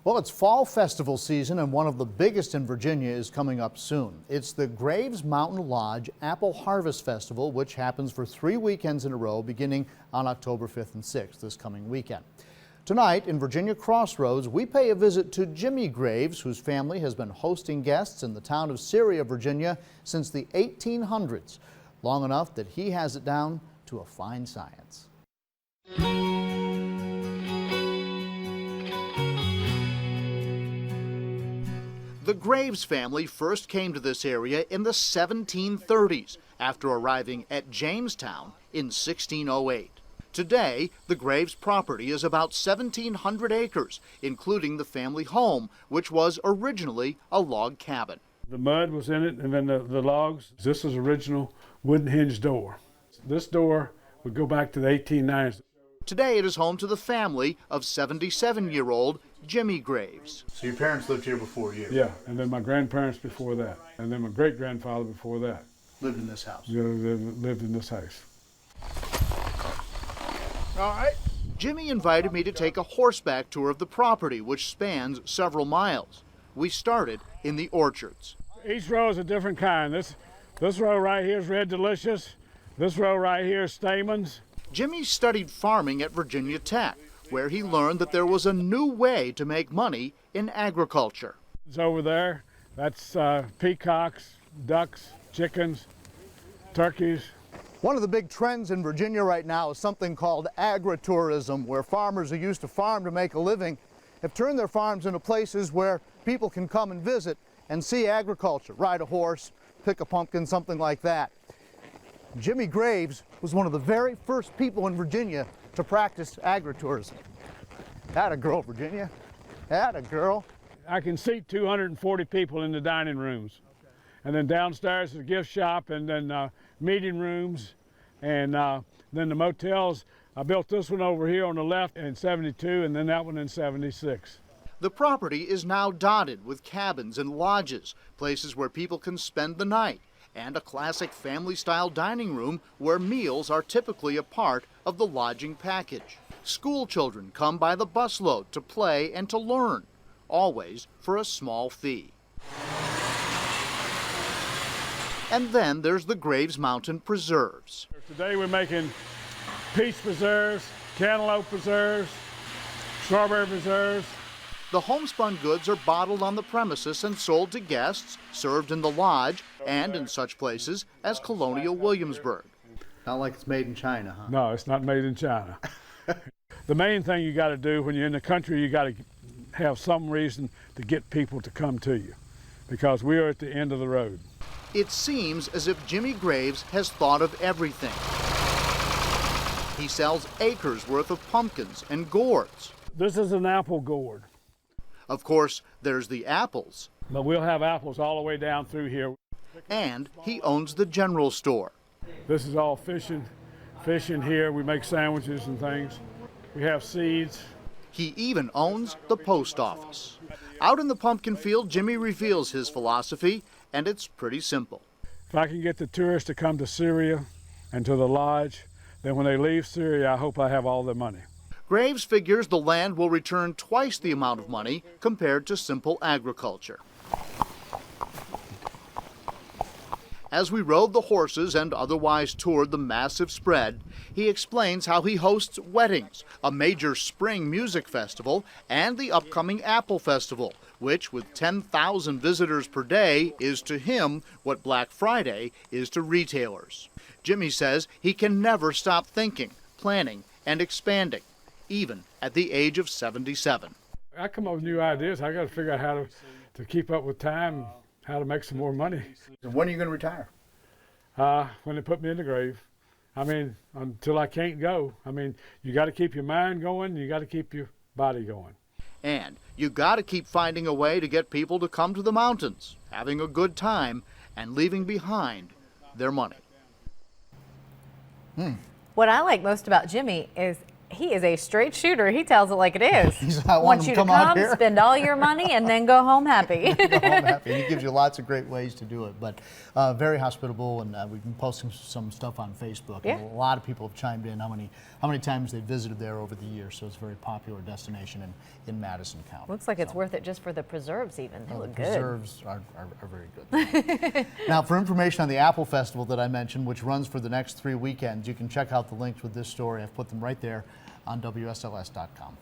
Well, it's fall festival season, and one of the biggest in Virginia is coming up soon. It's the Graves Mountain Lodge Apple Harvest Festival, which happens for 3 weekends in a row, beginning on October 5th and 6th this coming weekend. Tonight in Virginia Crossroads, we pay a visit to Jimmy Graves, whose family has been hosting guests in the town of Syria, Virginia, since the 1800s, long enough that he has it down to a fine science. The Graves family first came to this area in the 1730s after arriving at Jamestown in 1608. Today, the Graves property is about 1,700 acres, including the family home, which was originally a log cabin. The mud was in it, and then the logs. This is original wooden hinge door. This door would go back to the 1890s. Today it is home to the family of 77-year-old Jimmy Graves. So your parents lived here before you? Yeah, and then my grandparents before that, and then my great-grandfather before that. Lived in this house? Yeah, lived in this house. All right. Jimmy invited me to take a horseback tour of the property, which spans several miles. We started in the orchards. Each row is a different kind. This row right here is Red Delicious. This row right here is Stamens. Jimmy studied farming at Virginia Tech, where he learned that there was a new way to make money in agriculture. It's over there. That's peacocks, ducks, chickens, turkeys. One of the big trends in Virginia right now is something called agri-tourism, where farmers who used to farm to make a living have turned their farms into places where people can come and visit and see agriculture, ride a horse, pick a pumpkin, something like that. Jimmy Graves was one of the very first people in Virginia to practice agri-tourism. Atta girl, Virginia. Atta girl. I can seat 240 people in the dining rooms. And then downstairs is a gift shop, and then meeting rooms, and then the motels. I built this one over here on the left in '72, and then that one in '76. The property is now dotted with cabins and lodges, places where people can spend the night, and a classic family-style dining room where meals are typically a part of the lodging package. School children come by the busload to play and to learn, always for a small fee. And then there's the Graves Mountain Preserves. Today we're making peach preserves, cantaloupe preserves, strawberry preserves. The homespun goods are bottled on the premises and sold to guests, served in the lodge, and in such places as Colonial Williamsburg. Not like it's made in China, huh? No, it's not made in China. The main thing you got to do when you're in the country, you got to have some reason to get people to come to you, because we are at the end of the road. It seems as if Jimmy Graves has thought of everything. He sells acres worth of pumpkins and gourds. This is an apple gourd. Of course, there's the apples. But we'll have apples all the way down through here. And he owns the general store. This is all fishing here. We make sandwiches and things. We have seeds. He even owns the post office. Out in the pumpkin field, Jimmy reveals his philosophy, and it's pretty simple. If I can get the tourists to come to Syria and to the lodge, then when they leave Syria, I hope I have all their money. Graves figures the land will return twice the amount of money compared to simple agriculture. As we rode the horses and otherwise toured the massive spread, he explains how he hosts weddings, a major spring music festival, and the upcoming Apple Festival, which with 10,000 visitors per day is to him what Black Friday is to retailers. Jimmy says he can never stop thinking, planning, and expanding, even at the age of 77. I come up with new ideas. I got to figure out how to keep up with time, how to make some more money. And when are you going to retire? When they put me in the grave. I mean, until I can't go. I mean, you got to keep your mind going, you got to keep your body going. And you got to keep finding a way to get people to come to the mountains, having a good time, and leaving behind their money. What I like most about Jimmy is He is a straight shooter. He tells it like it is. I want Wants him you to to come out come, here. spend all your money, and then go home happy. Go home happy. He gives you lots of great ways to do it, but very hospitable, and we've been posting some stuff on Facebook. Yeah. And a lot of people have chimed in how many times they visited there over the years, so it's a very popular destination in Madison County. Looks like it's worth it just for the preserves even. They look good. Preserves are very good. Now, for information on the Apple Festival that I mentioned, which runs for the next 3 weekends, you can check out the links with this story. I've put them right there on WSLS.com.